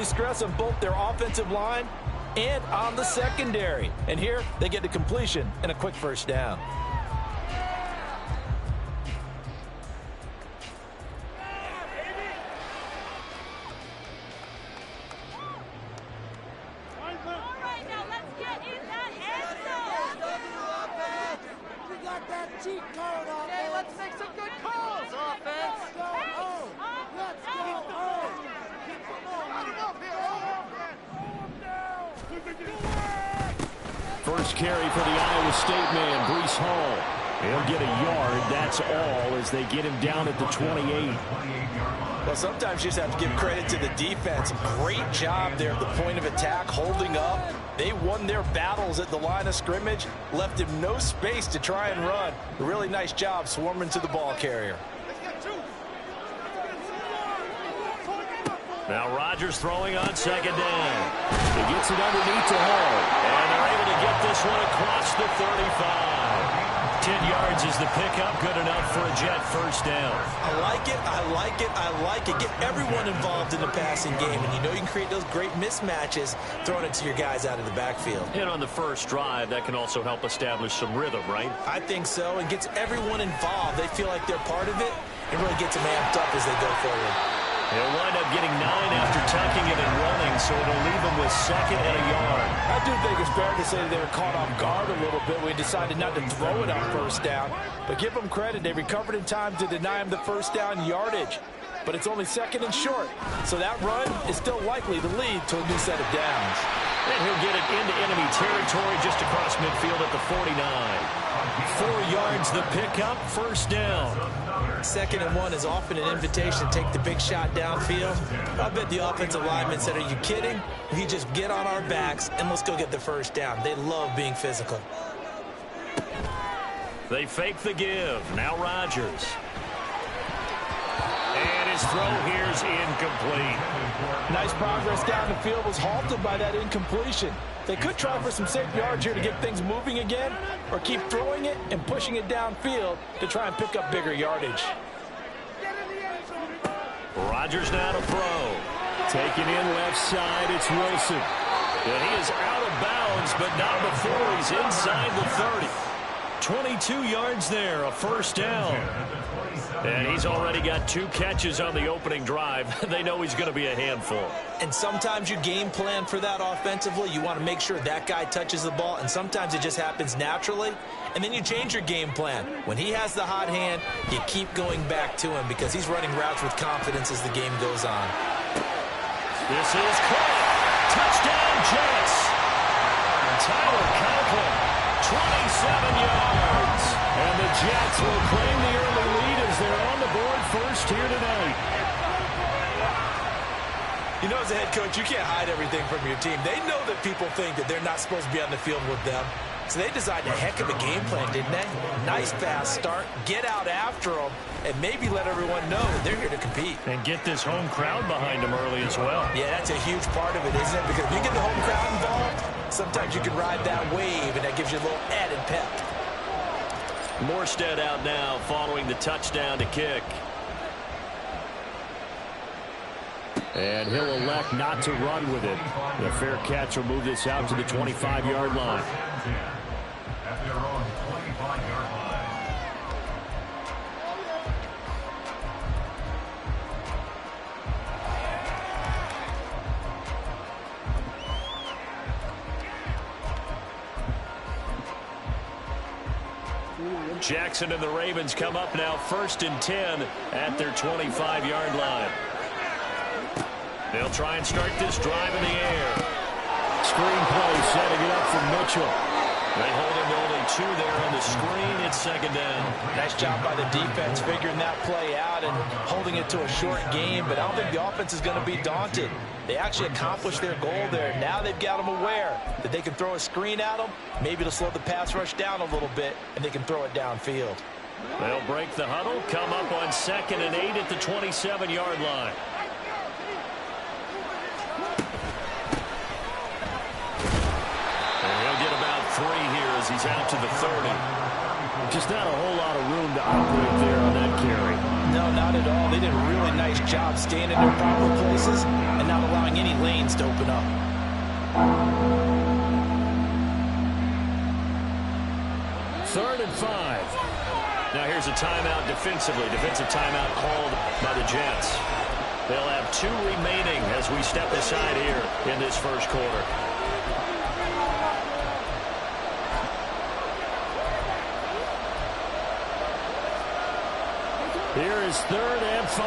really stress on both their offensive line and on the secondary. And here, they get the completion and a quick first down. First carry for the Iowa State man, Breece Hall. He'll get a yard, that's all, as they get him down at the 28. Well, sometimes you just have to give credit to the defense. Great job there at the point of attack, holding up. They won their battles at the line of scrimmage, left him no space to try and run. A really nice job swarming to the ball carrier. Now Rodgers throwing on second down. He gets it underneath to Hall. And they're able to get this one across the 35. 10 yards is the pickup. Good enough for a Jet first down. I like it, I like it, I like it. Get everyone involved in the passing game. And you know you can create those great mismatches throwing it to your guys out of the backfield. And on the first drive, that can also help establish some rhythm, right? I think so. And gets everyone involved. They feel like they're part of it. It really gets them amped up as they go forward. He'll wind up getting 9 after tucking it and running, so it'll leave him with second and a yard. I do think it's fair to say they were caught off guard a little bit when he decided not to throw it on first down. But give them credit. They recovered in time to deny him the first down yardage. But it's only second and short. So that run is still likely to lead to a new set of downs. And he'll get it into enemy territory just across midfield at the 49. 4 yards the pickup, first down. Second and 1 is often an invitation to take the big shot downfield. I bet the offensive linemen said, are you kidding? We just get on our backs and let's go get the first down. They love being physical. They fake the give. Now Rodgers. And his throw here's incomplete. Nice progress down the field was halted by that incompletion. They could try for some safe yards here to get things moving again, or keep throwing it and pushing it downfield to try and pick up bigger yardage. Rodgers now to throw. Taken in left side, it's Wilson. And he is out of bounds, but not before he's inside the 30. 22 yards there, a first down. And he's already got 2 catches on the opening drive. They know he's going to be a handful. And sometimes you game plan for that offensively. You want to make sure that guy touches the ball, and sometimes it just happens naturally. And then you change your game plan. When he has the hot hand, you keep going back to him because he's running routes with confidence as the game goes on. This is caught. Touchdown, Jets. Tyler Conklin, 27 yards. And the Jets will claim the early lead as they're on the board first here tonight. You know, as a head coach, you can't hide everything from your team. They know that people think that they're not supposed to be on the field with them. So they designed a heck of a game plan, didn't they? Nice fast start, get out after them, and maybe let everyone know that they're here to compete. And get this home crowd behind them early as well. Yeah, that's a huge part of it, isn't it? Because if you get the home crowd involved, sometimes you can ride that wave, and that gives you a little added pep. Morstead out now following the touchdown to kick. And he'll elect not to run with it. The fair catch will move this out to the 25-yard line. At their own 25-yard line. Jackson and the Ravens come up now first and 10 at their 25-yard line. They'll try and start this drive in the air. Screen play setting it up for Mitchell. They hold him to only 2 there on the screen. It's second down. Nice job by the defense figuring that play out and holding it to a short game, but I don't think the offense is going to be daunted. They actually accomplished their goal there. Now they've got them aware that they can throw a screen at them. Maybe it'll slow the pass rush down a little bit, and they can throw it downfield. They'll break the huddle, come up on 2nd and 8 at the 27-yard line. As he's out to the 30. Just not a whole lot of room to operate there on that carry. No, not at all. They did a really nice job staying in their proper places and not allowing any lanes to open up. Third and 5. Now here's a timeout defensively. Defensive timeout called by the Jets. They'll have 2 remaining as we step aside here in this first quarter. Here is 3rd and 5.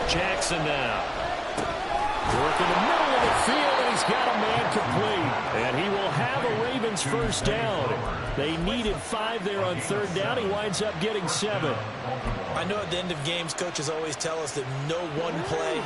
Jackson now. Work in the middle of the field, and he's got a man complete. And he will have a Ravens first down. They needed 5 there on 3rd down. He winds up getting 7. I know at the end of games, coaches always tell us that no one play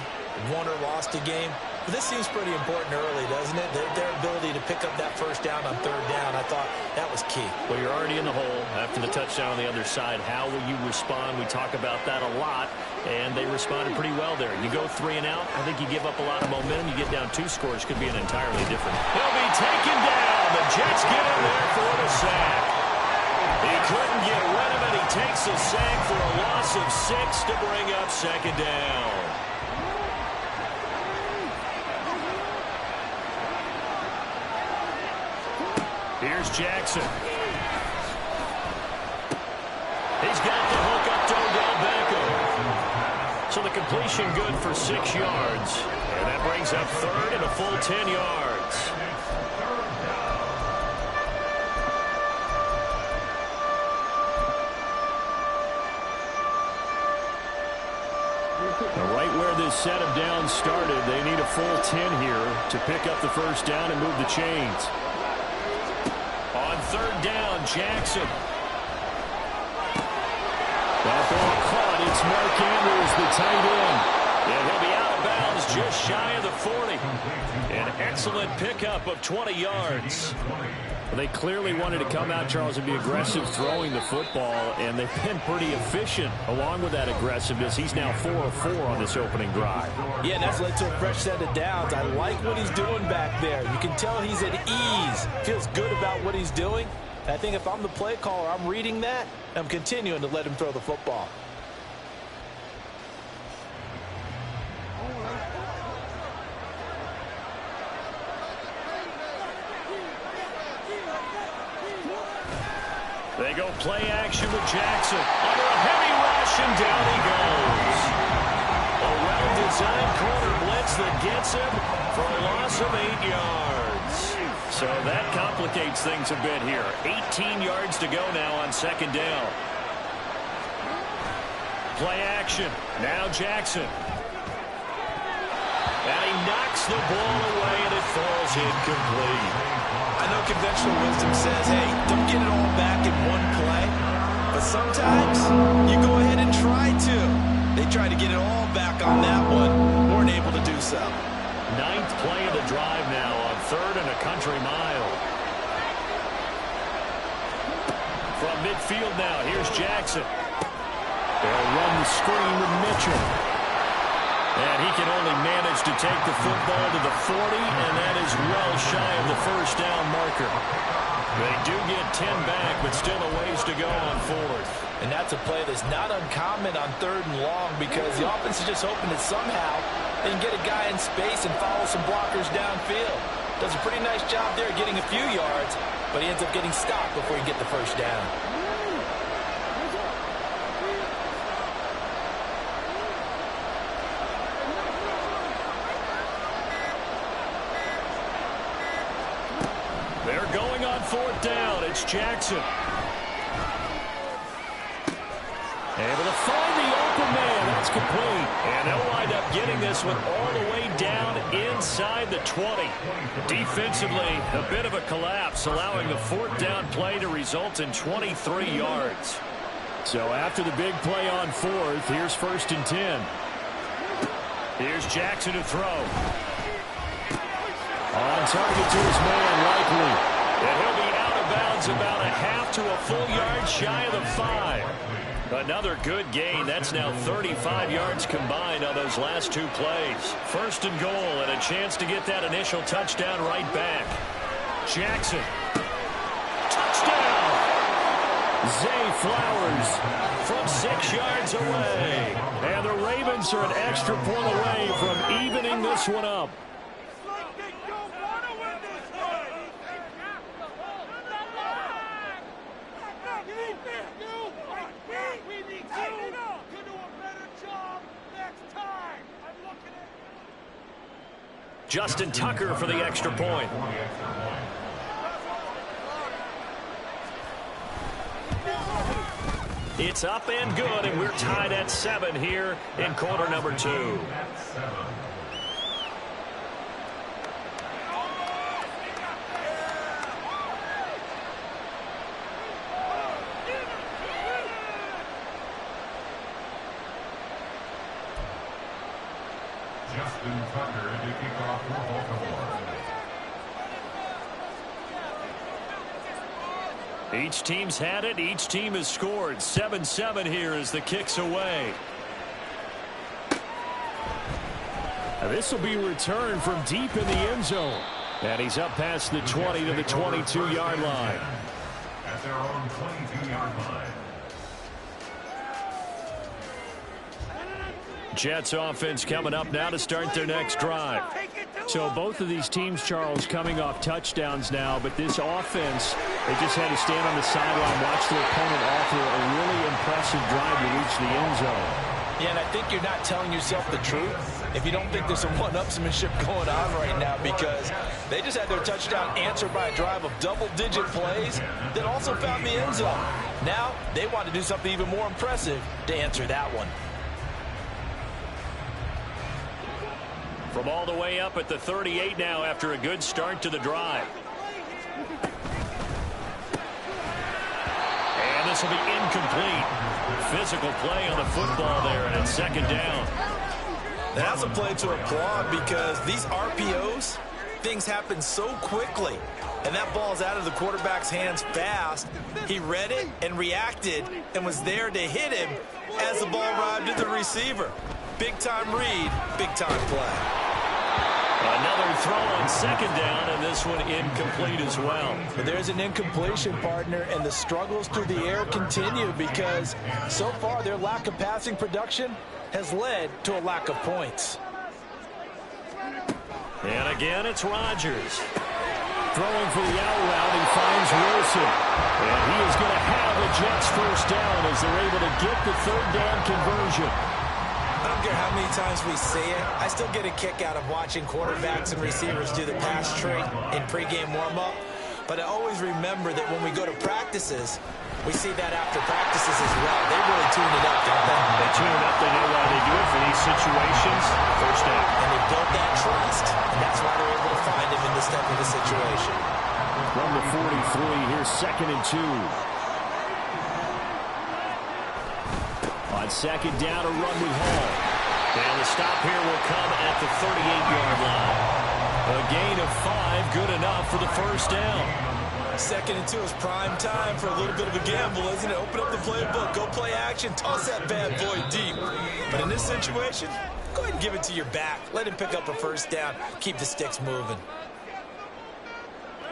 won or lost a game. But this seems pretty important early, doesn't it? Their ability to pick up that first down on 3rd down, I thought that was key. Well, you're already in the hole after the touchdown on the other side. How will you respond? We talk about that a lot, and they responded pretty well there. You go 3 and out, I think you give up a lot of momentum. You get down 2 scores, could be an entirely different. He'll be taken down. The Jets get in there for the sack. He couldn't get rid of it. He takes a sack for a loss of 6 to bring up 2nd down. Here's Jackson. He's got the hook up to Odell Beckham. So the completion good for 6 yards. And that brings up 3rd and a full 10 yards. Right where this set of downs started, they need a full 10 here to pick up the first down and move the chains. On 3rd down, Jackson. That ball caught. It's Mark Andrews, the tight end. And he'll be out of bounds just shy of the 40. An excellent pickup of 20 yards. Well, they clearly wanted to come out, Charles, and be aggressive throwing the football, and they've been pretty efficient along with that aggressiveness. He's now 4 of 4 on this opening drive. Yeah, and that's led to a fresh set of downs. I like what he's doing back there. You can tell he's at ease. Feels good about what he's doing. And I think if I'm the play caller, I'm reading that, and I'm continuing to let him throw the football. They go play action with Jackson. Under a heavy rush, and down he goes. A well-designed corner blitz that gets him for a loss of 8 yards. So that complicates things a bit here. 18 yards to go now on 2nd down. Play action. Now Jackson. And he knocks the ball away, and it falls incomplete. I know conventional wisdom says, hey, don't get it all back in one play. But sometimes you go ahead and try to. They tried to get it all back on that one. Weren't able to do so. 9th play of the drive now on 3rd and a country mile. From midfield now, here's Jackson. They'll run the screen with Mitchell. And he can only manage to take the football to the 40, and that is well shy of the first down marker. They do get 10 back, but still a ways to go on 4th. And that's a play that's not uncommon on 3rd and long because the offense is just hoping that somehow they can get a guy in space and follow some blockers downfield. Does a pretty nice job there getting a few yards, but he ends up getting stopped before he can get the first down. They're going on 4th down. It's Jackson. Able to find the open man. That's complete. And they'll wind up getting this one all the way down inside the 20. Defensively, a bit of a collapse, allowing the 4th down play to result in 23 yards. So after the big play on 4th, here's 1st and 10. Here's Jackson to throw. On target to his man, likely. And he'll be out of bounds about a half to a full yard shy of the 5. Another good gain. That's now 35 yards combined on those last 2 plays. 1st and goal, and a chance to get that initial touchdown right back. Jackson. Touchdown! Zay Flowers from 6 yards away. And the Ravens are an extra point away from evening this one up. Justin Tucker for the extra point. It's up and good, and we're tied at 7 here in quarter number 2. Justin Tucker to kick off for Baltimore. Each team's had it. Each team has scored. 7-7 here as the kick's away. And this will be returned from deep in the end zone. And he's up past the 20 to the 22-yard line. At their own 22-yard line. Jets offense coming up now to start their next drive. So both of these teams, Charles, coming off touchdowns now, but this offense, they just had to stand on the sideline, watch their opponent offer a really impressive drive to reach the end zone. Yeah, and I think you're not telling yourself the truth if you don't think there's some one-upsmanship going on right now, because they just had their touchdown answered by a drive of double-digit plays that also found the end zone. Now they want to do something even more impressive to answer that one. From all the way up at the 38 now after a good start to the drive. And this will be incomplete. Physical play on the football there, and it's second down. That's a play to applaud, because these RPOs, things happen so quickly. And that ball's out of the quarterback's hands fast. He read it and reacted and was there to hit him as the ball arrived at the receiver. Big-time read, big-time play. Another throw on second down, and this one incomplete as well. But there's an incompletion, partner, and the struggles through the air continue, because so far their lack of passing production has led to a lack of points. And again, it's Rodgers. Throwing for the out route, he finds Wilson. And he is going to have the Jets first down as they're able to get the third down conversion. I don't care how many times we say it, I still get a kick out of watching quarterbacks and receivers do the pass trick in pregame warm-up. But I always remember that when we go to practices, we see that after practices as well. They really tune it up, don't they? They tune it up. They know why they do it for these situations. First down. And they build that trust, and that's why they're able to find him in this type of a situation. From the 43, here's 2nd and 2. On second down, a run with Hall. And the stop here will come at the 38-yard line. A gain of 5, good enough for the first down. 2nd and 2 is prime time for a little bit of a gamble, isn't it? Open up the playbook, go play action, toss that bad boy deep. But in this situation, go ahead and give it to your back. Let him pick up a first down. Keep the sticks moving.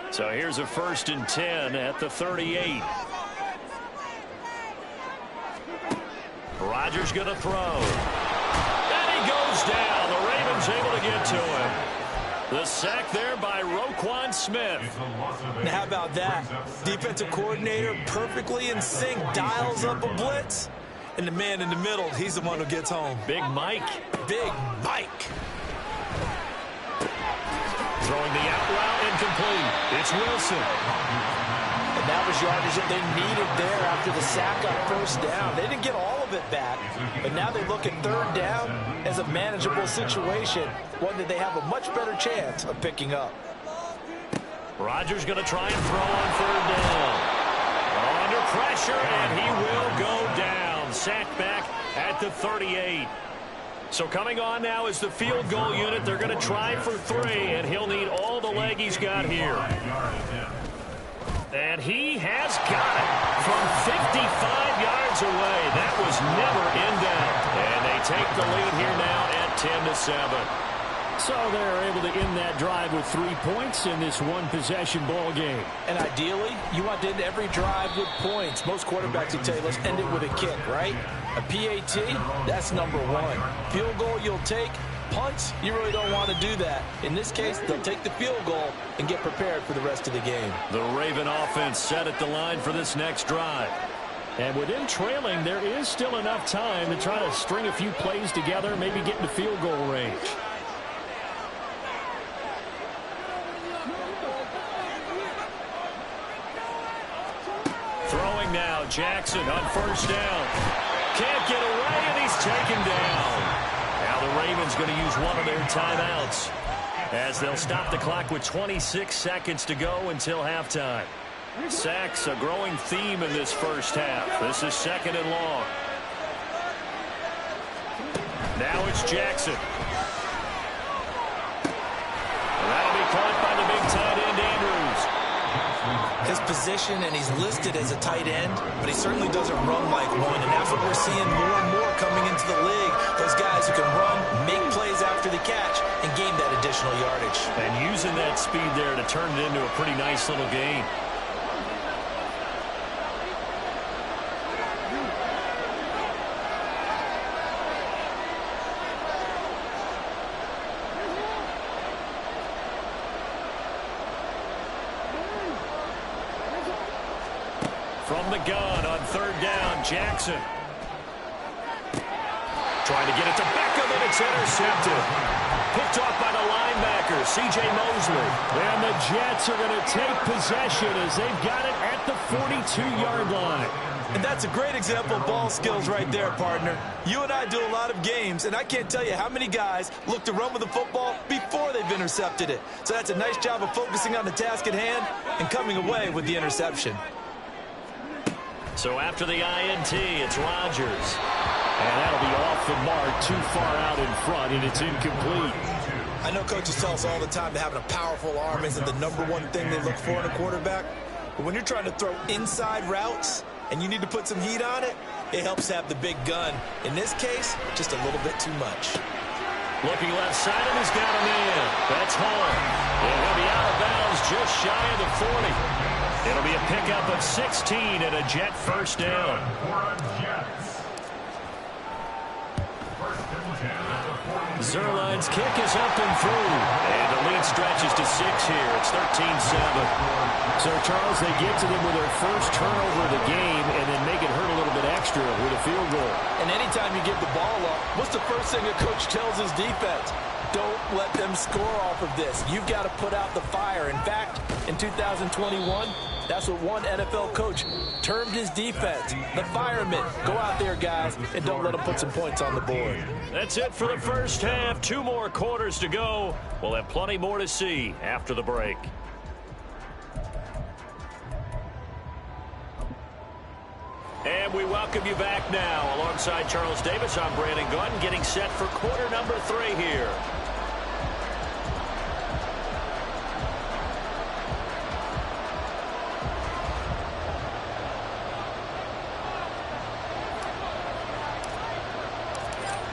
So here's a 1st and 10 at the 38. Rodgers going to throw. And he goes down. The Ravens able to get to him. The sack there by Roquan Smith. Now, how about that? Defensive coordinator perfectly in sync, dials up a blitz. And the man in the middle, he's the one who gets home. Big Mike. Big Mike. Throwing the out route, incomplete. It's Wilson. And that was yardage that they needed there after the sack on first down. They didn't get all of it back, but now they look at third down as a manageable situation, one that they have a much better chance of picking up. Rodgers going to try and throw on third down. Under pressure, and he will go down. Sacked back at the 38. So coming on now is the field goal unit. They're going to try for 3, and he'll need all the leg he's got here. And he has got it from 55 yards away. That was never in doubt. And they take the lead here now at 10-7. So they're able to end that drive with 3 points in this one-possession ball game. And ideally, you want to end every drive with points. Most quarterbacks will tell you, let's end it with a kick, right? A PAT, that's number one. Field goal you'll take. Punts, you really don't want to do that. In this case, they'll take the field goal and get prepared for the rest of the game. The Raven offense set at the line for this next drive. And with them trailing, there is still enough time to try to string a few plays together, maybe get into field goal range. Throwing now, Jackson on first down. Can't get away, and he's taken down. Now the Ravens going to use one of their timeouts as they'll stop the clock with 26 seconds to go until halftime. Sacks, a growing theme in this first half. This is second and long. Now it's Jackson. That'll be caught by the big tight end, Andrews. His position, and he's listed as a tight end, but he certainly doesn't run like one, and that's what we're seeing more and more coming into the league. Those guys who can run, make plays after the catch, and gain that additional yardage. And using that speed there to turn it into a pretty nice little gain. From the gun on third down, Jackson. Trying to get it to Beckham, and it's intercepted. Picked off by the linebacker, C.J. Mosley. And the Jets are going to take possession as they've got it at the 42-yard line. And that's a great example of ball skills right there, partner. You and I do a lot of games, and I can't tell you how many guys look to run with the football before they've intercepted it. So that's a nice job of focusing on the task at hand and coming away with the interception. So after the INT, it's Rodgers. And that'll be off the mark, too far out in front, and it's incomplete. I know coaches tell us all the time that having a powerful arm isn't the number one thing they look for in a quarterback. But when you're trying to throw inside routes and you need to put some heat on it, it helps have the big gun. In this case, just a little bit too much. Looking left side, and he's got him in. That's home. And he'll be out of bounds just shy of the 40. It'll be a pickup of 16 and a Jet first down. Zerline's kick is up and through. And the lead stretches to 6 here. It's 13-7. So, Charles, they get to them with their first turnover of the game and then make it hurt a little bit extra with a field goal. And anytime you give the ball up, what's the first thing a coach tells his defense? Don't let them score off of this. You've got to put out the fire. In fact, in 2021, that's what one NFL coach termed his defense. The firemen. Go out there, guys, and don't let them put some points on the board. That's it for the first half. 2 more quarters to go. We'll have plenty more to see after the break. And we welcome you back now. Alongside Charles Davis, I'm Brandon Gunn, getting set for quarter number 3 here.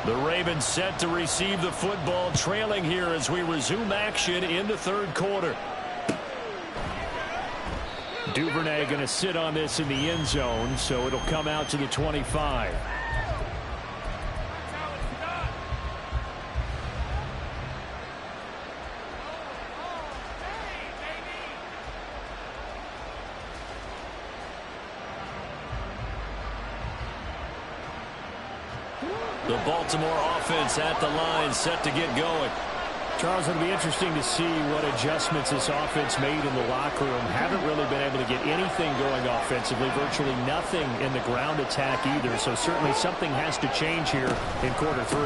The Ravens set to receive the football, trailing here as we resume action in the third quarter. Duvernay going to sit on this in the end zone, so it'll come out to the 25. The Baltimore offense at the line, set to get going. Charles, it'll be interesting to see what adjustments this offense made in the locker room. Haven't really been able to get anything going offensively, virtually nothing in the ground attack either. So certainly something has to change here in quarter 3.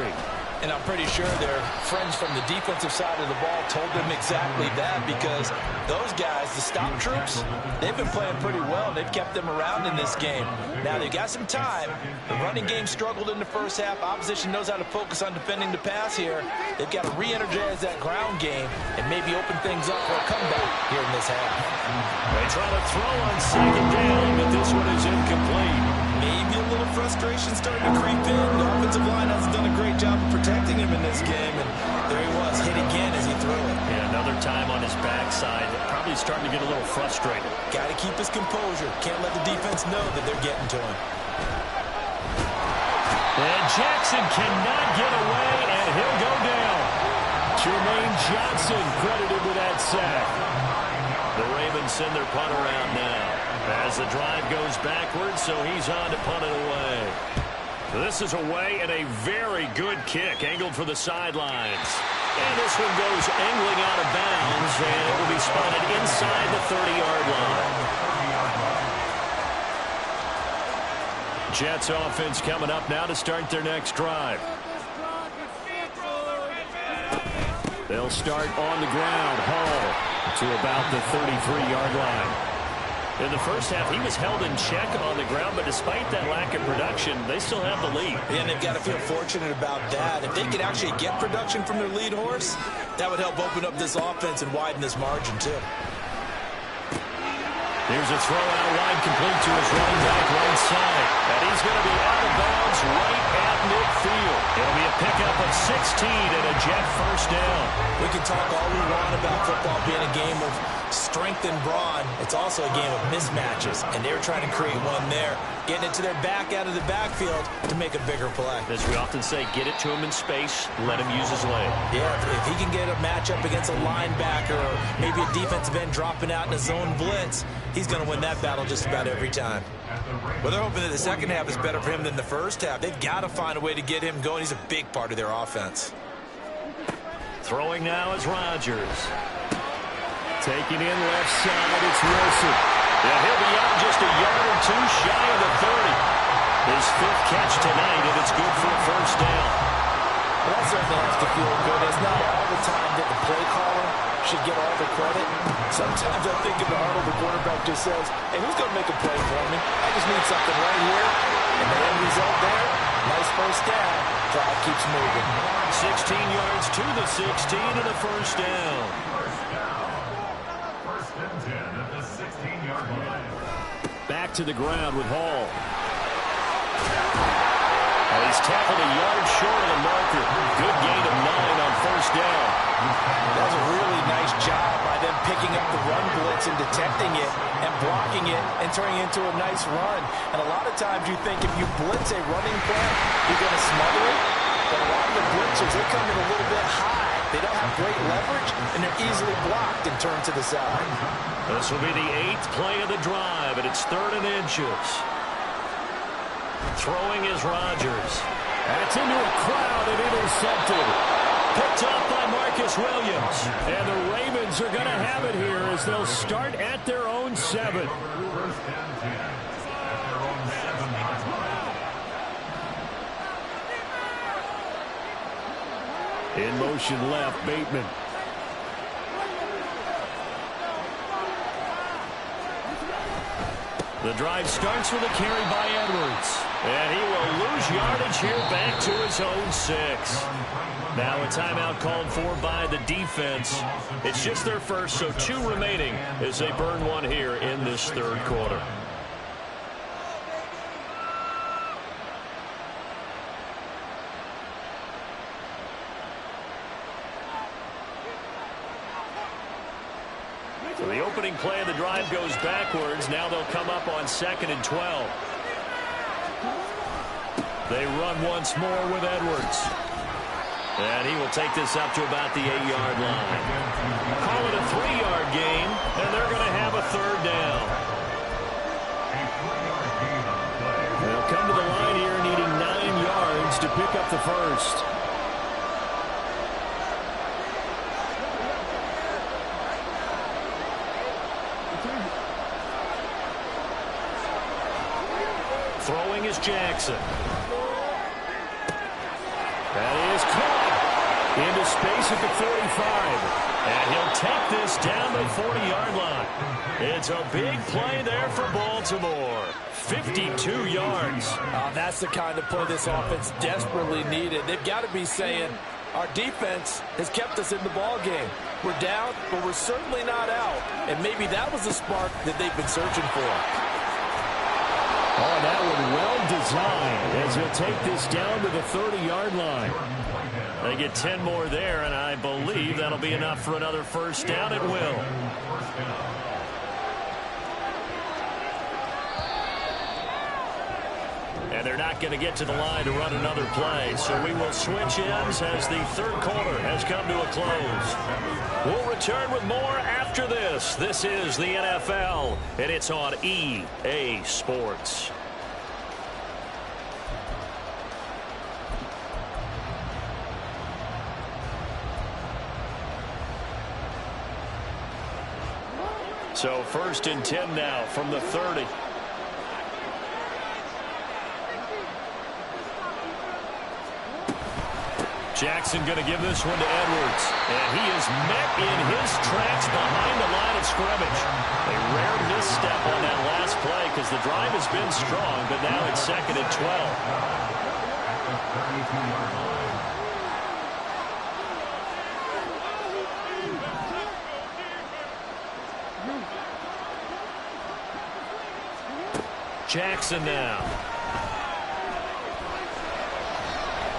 And I'm pretty sure their friends from the defensive side of the ball told them exactly that, because those guys, the stop troops, they've been playing pretty well. They've kept them around in this game. Now they've got some time. The running game struggled in the first half. Opposition knows how to focus on defending the pass here. They've got to re-energize that ground game and maybe open things up for a comeback here in this half. They try to throw on second down, but this one is incomplete. Maybe a little frustration starting to creep in. The offensive line hasn't done a great job of protecting him in this game, and there he was, hit again. he's starting to get a little frustrated. Got to keep his composure. Can't let the defense know that they're getting to him. And Jackson cannot get away, and he'll go down. Jermaine Johnson credited with that sack. The Ravens send their punter out now as the drive goes backwards, so he's on to punt it away. This is away and a very good kick, angled for the sidelines. And this one goes angling out of bounds, and it will be spotted inside the 30-yard line. Jets offense coming up now to start their next drive. They'll start on the ground. Hall to about the 33-yard line. In the first half, he was held in check on the ground, but despite that lack of production, they still have the lead. And they've got to feel fortunate about that. If they could actually get production from their lead horse, that would help open up this offense and widen this margin, too. Here's a throw out wide, complete to his running back right side. And he's going to be out of bounds right at midfield. It'll be a pickup of 16 and a Jet first down. We can talk all we want about football being a game of strength and brawn. It's also a game of mismatches, and they're trying to create one there, getting it to their back out of the backfield to make a bigger play. As we often say, get it to him in space, let him use his leg. Yeah, if he can get a matchup against a linebacker or maybe a defensive end dropping out in a zone blitz, he's going to win that battle just about every time. Well, they're hoping that the second half is better for him than the first half. They've got to find a way to get him going. He's a big part of their offense. Throwing now is Rodgers. Taking in left side, it's Wilson. And he'll be out just a yard or two shy of the 30. His fifth catch tonight, and it's good for a first down. Well, that certainly has to feel good. It's not all the time that the play caller should get all the credit. Sometimes I think of the huddle, the quarterback just says, hey, who's going to make a play for me? I just need something right here. And the end result there, nice first down. Drive keeps moving. 16 yards to the 16 and a first down. First and 10 at the 16-yard line. Back to the ground with Hall. And he's tackled a yard short of the marker. Good gain of 9 on first down. That was a really nice job by them picking up the run blitz and detecting it and blocking it and turning it into a nice run. And a lot of times you think if you blitz a running play, you're going to smother it. But a lot of the blitzers, they come in a little bit high. They don't have great leverage, and they're easily blocked and turned to the side. This will be the 8th play of the drive, and it's 3rd and inches. Throwing is Rodgers. That's into a crowd and intercepted. Picked up by Marcus Williams. And the Ravens are going to have it here as they'll start at their own 7. First and 10 at their own 7-yard line. In motion left, Bateman. The drive starts with a carry by Edwards. And he will lose yardage here back to his own 6. Now a timeout called for by the defense. It's just their first, so 2 remaining as they burn one here in this 3rd quarter. So the opening play of the drive goes backwards. Now they'll come up on 2nd and 12. They run once more with Edwards. And he will take this up to about the 8-yard line. Call it a 3-yard gain, and they're going to have a 3rd down. They'll come to the line here needing 9 yards to pick up the first. Throwing is Jackson. That is caught into space at the 45. And he'll take this down the 40-yard line. It's a big play there for Baltimore. 52 yards. That's the kind of play this offense desperately needed. They've got to be saying, our defense has kept us in the ball game. We're down, but we're certainly not out. And maybe that was the spark that they've been searching for. Oh, that one well designed as he'll take this down to the 30-yard line. They get 10 more there, and I believe that'll be enough for another first down. It will. And they're not going to get to the line to run another play, so we will switch ends as the third quarter has come to a close. We'll return with more after this. This is the NFL, and it's on EA Sports. So 1st and 10 now from the 30. Jackson going to give this one to Edwards. And he is met in his tracks behind the line of scrimmage. A rare misstep on that last play because the drive has been strong, but now it's 2nd and 12. Jackson now.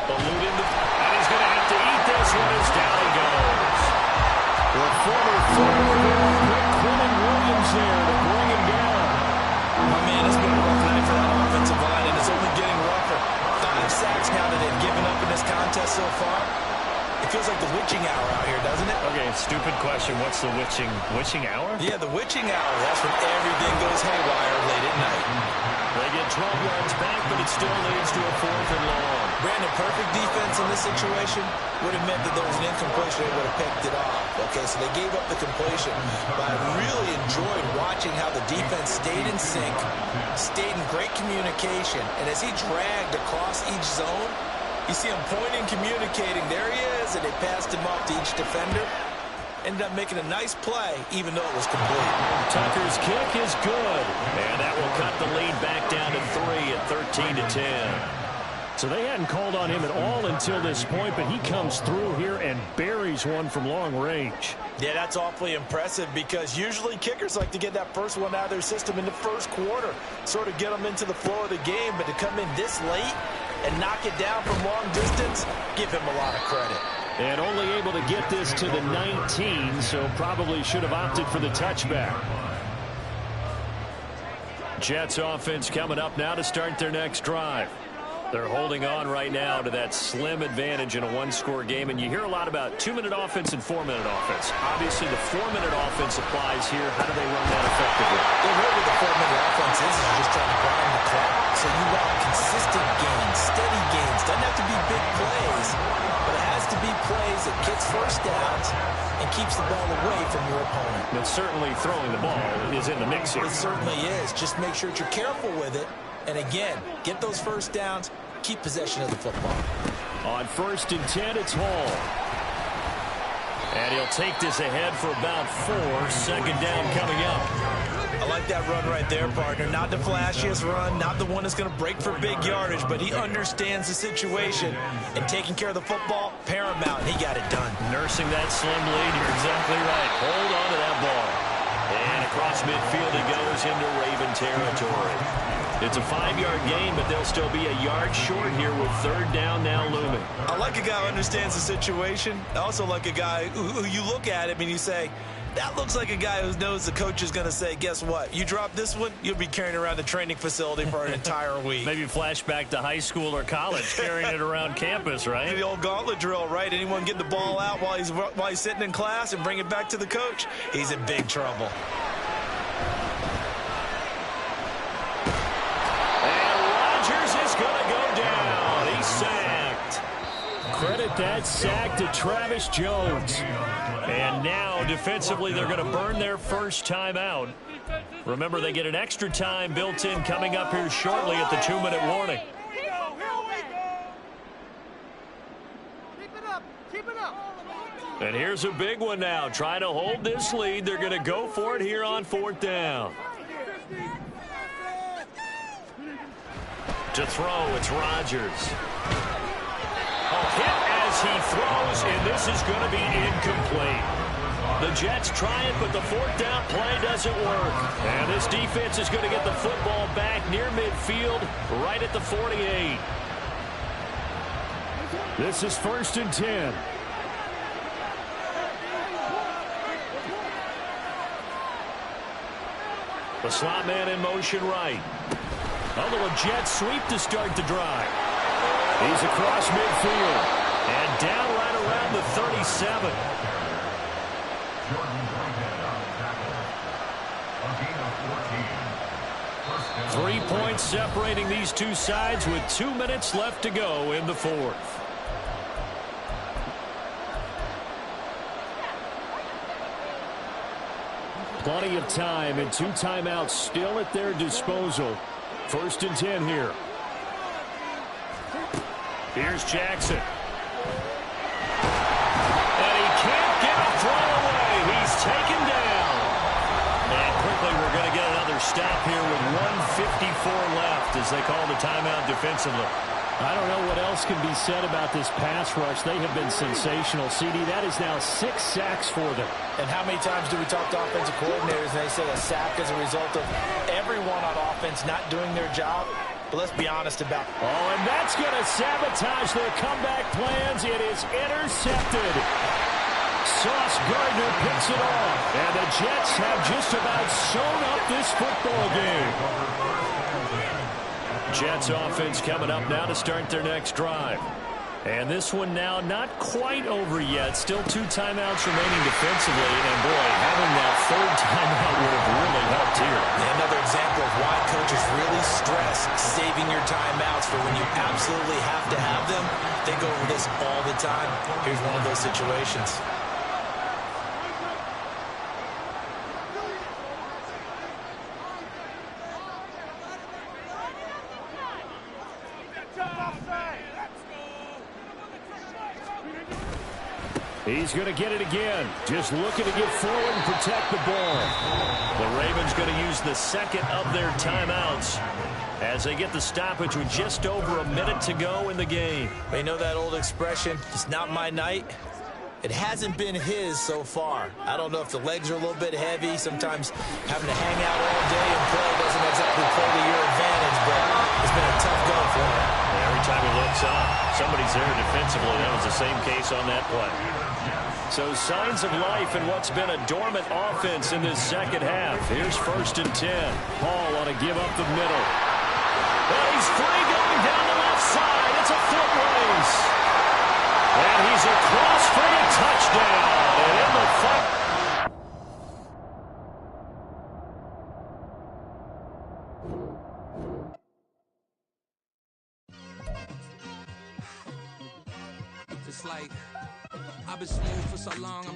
Eluding the... And he's going to have to eat this one as down he goes. The former Quinton Williams there to bring him down. Oh, man, it's been a rough night for that offensive line, and it's only getting rougher. 5 sacks now that they've given up in this contest so far. It feels like the witching hour out here, doesn't it? Okay, stupid question. What's the witching hour? Yeah, the witching hour. That's when everything goes haywire late at night. They get 12 yards back, but it still leads to a 4th and long. Brandon, perfect defense in this situation would have meant that there was an incompletion. They would have picked it off. Okay, so they gave up the completion. But I really enjoyed watching how the defense stayed in sync, stayed in great communication. And as he dragged across each zone, you see him pointing, communicating. There he is, and they passed him off to each defender. Ended up making a nice play, even though it was complete. Tucker's kick is good. And that will cut the lead back down to 3 at 13-10. So they hadn't called on him at all until this point, but he comes through here and buries one from long range. Yeah, that's awfully impressive because usually kickers like to get that first one out of their system in the first quarter, sort of get them into the flow of the game, but to come in this late and knock it down from long distance, give him a lot of credit. And only able to get this to the 19, so probably should have opted for the touchback. Jets offense coming up now to start their next drive. They're holding on right now to that slim advantage in a one-score game, and you hear a lot about 2-minute offense and 4-minute offense. Obviously, the 4-minute offense applies here. How do they run that effectively? The way with the 4-minute offense is just trying to grind the clock. So you want consistent gains, steady gains. Doesn't have to be big plays, but it has to be plays that gets first downs and keeps the ball away from your opponent. But certainly throwing the ball is in the mix here. It certainly is. Just make sure that you're careful with it. And again, get those first downs, keep possession of the football. On 1st and 10, it's Hall. And he'll take this ahead for about 4. 2nd down coming up. I like that run right there, partner. Not the flashiest run, not the one that's going to break for big yardage, but he understands the situation. And taking care of the football, paramount, and he got it done. Nursing that slim lead, you're exactly right. Hold on to that ball. And across midfield he goes into Raven territory. It's a 5-yard gain, but they'll still be a yard short here with 3rd down now looming. I like a guy who understands the situation. I also like a guy who you look at him and you say, that looks like a guy who knows the coach is going to say, guess what? You drop this one, you'll be carrying around the training facility for an entire week. Maybe flashback to high school or college, carrying it around campus, right? The old gauntlet drill, right? Anyone get the ball out while he's sitting in class and bring it back to the coach? He's in big trouble. Credit that sack to Travis Jones. And now, defensively, they're going to burn their first time out. Remember, they get an extra time built in coming up here shortly at the 2-minute warning. Keep it up. And here's a big one now. Trying to hold this lead. They're going to go for it here on 4th down. To throw, it's Rodgers. Hit as he throws, and this is going to be incomplete. The Jets try it, but the fourth down play doesn't work. And this defense is going to get the football back near midfield, right at the 48. This is 1st and 10. The slot man in motion right. A little jet sweep to start the drive. He's across midfield and down right around the 37. 3 points separating these two sides with 2 minutes left to go in the fourth. Plenty of time and 2 timeouts still at their disposal. 1st and 10 here. Here's Jackson. And he can't get a throw away. He's taken down. And quickly we're going to get another stop here with 1:54 left as they call the timeout defensively. I don't know what else can be said about this pass rush. They have been sensational. CD, that is now 6 sacks for them. And how many times do we talk to offensive coordinators and they say a sack is a result of everyone on offense not doing their job? But let's be honest about it. Oh, and that's going to sabotage their comeback plans. It is intercepted. Sauce Gardner picks it off. And the Jets have just about sewn up this football game. Jets offense coming up now to start their next drive. And this one now not quite over yet. Still 2 timeouts remaining defensively. And, boy, having that 3rd timeout would have really helped here. Another example of why coaches really stress saving your timeouts for when you absolutely have to have them. They go over this all the time. Here's one of those situations. He's going to get it again. Just looking to get forward and protect the ball. The Ravens going to use the 2nd of their timeouts as they get the stoppage with just over a minute to go in the game. You know that old expression, it's not my night? It hasn't been his so far. I don't know if the legs are a little bit heavy. Sometimes having to hang out all day and play doesn't exactly play to your advantage, but it's been a tough go for him. Every time he looks up, somebody's there defensively. That was the same case on that play. So signs of life in what's been a dormant offense in this second half. Here's 1st and 10. Paul on a give up the middle. Well, he's free going down the left side. It's a foot race. And he's across for the touchdown. And in the fight. It's like I've been smooth for so long.